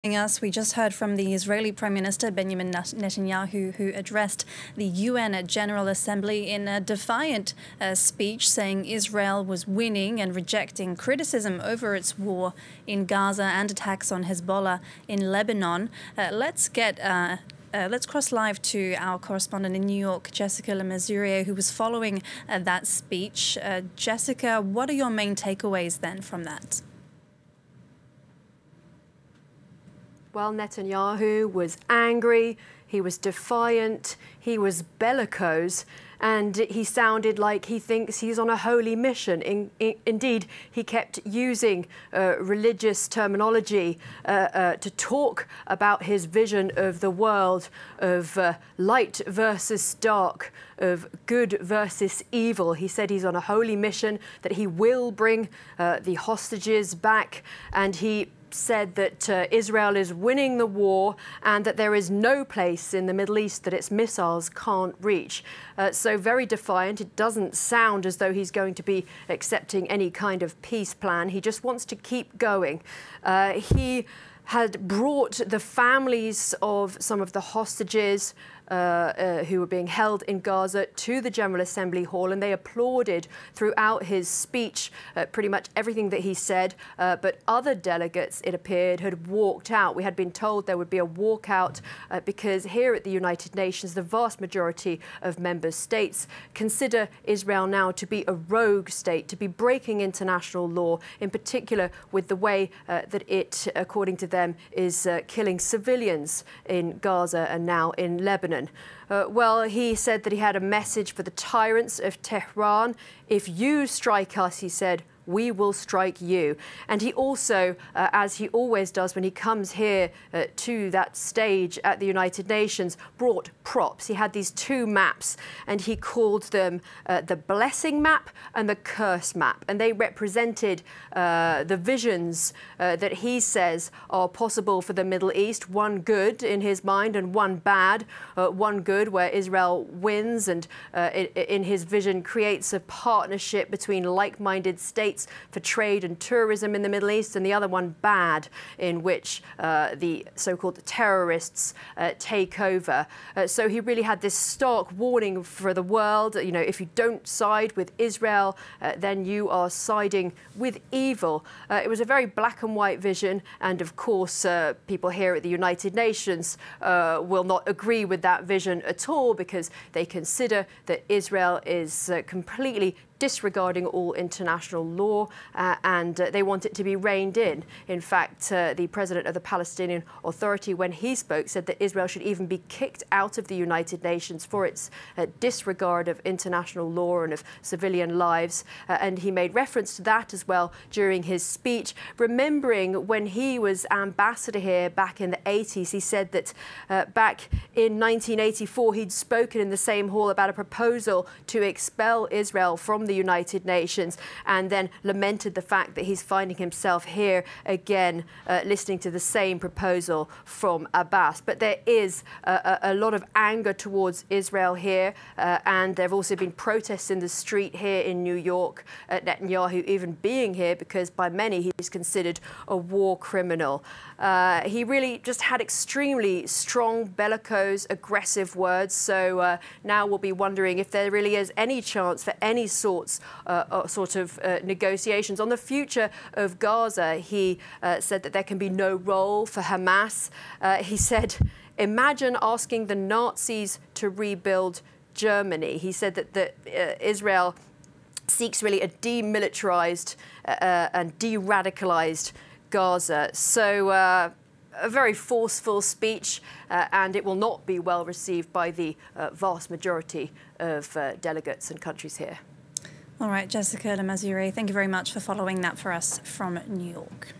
Us, we just heard from the Israeli Prime Minister Benjamin Netanyahu, who addressed the UN General Assembly in a defiant speech, saying Israel was winning and rejecting criticism over its war in Gaza and attacks on Hezbollah in Lebanon. Let's cross live to our correspondent in New York, Jessica Le Masurier, who was following that speech. Jessica, what are your main takeaways then from that? Well, Netanyahu was angry, he was defiant, he was bellicose, and he sounded like he thinks he's on a holy mission. Indeed, he kept using religious terminology to talk about his vision of the world, of light versus dark, of good versus evil. He said he's on a holy mission, that he will bring the hostages back, and he said that Israel is winning the war and that there is no place in the Middle East that its missiles can't reach. So very defiant. It doesn't sound as though he's going to be accepting any kind of peace plan. He just wants to keep going. He had brought the families of some of the hostages who were being held in Gaza to the General Assembly Hall, and they applauded throughout his speech pretty much everything that he said. But other delegates, it appeared, had walked out. We had been told there would be a walkout because here at the United Nations, the vast majority of member states consider Israel now to be a rogue state, to be breaking international law, in particular with the way that it, according to them, is killing civilians in Gaza and now in Lebanon. Well, he said that he had a message for the tyrants of Tehran. If you strike us, he said, we will strike you. And he also, as he always does when he comes here to that stage at the United Nations, brought props. He had these two maps, and he called them the blessing map and the curse map. And they represented the visions that he says are possible for the Middle East, one good in his mind and one bad. One good where Israel wins and in his vision creates a partnership between like-minded states for trade and tourism in the Middle East, and the other one bad, in which the so-called terrorists take over. So he really had this stark warning for the world. You know, if you don't side with Israel, then you are siding with evil. It was a very black and white vision, and of course people here at the United Nations will not agree with that vision at all, because they consider that Israel is completely disregarding all international law, and they want it to be reined in. In fact, the president of the Palestinian Authority, when he spoke, said that Israel should even be kicked out of the United Nations for its disregard of international law and of civilian lives. And he made reference to that as well during his speech, remembering when he was ambassador here back in the 80s. He said that back in 1984, he'd spoken in the same hall about a proposal to expel Israel from the United Nations, and then lamented the fact that he's finding himself here again listening to the same proposal from Abbas. But there is a lot of anger towards Israel here, and there have also been protests in the street here in New York, Netanyahu even being here because by many he's considered a war criminal. He really just had extremely strong, bellicose, aggressive words. So now we'll be wondering if there really is any chance for any sort of negotiations on the future of Gaza. He said that there can be no role for Hamas. He said, imagine asking the Nazis to rebuild Germany. He said that Israel seeks really a demilitarized and de-radicalized Gaza. So a very forceful speech, and it will not be well received by the vast majority of delegates and countries here. All right, Jessica Le Masurier, thank you very much for following that for us from New York.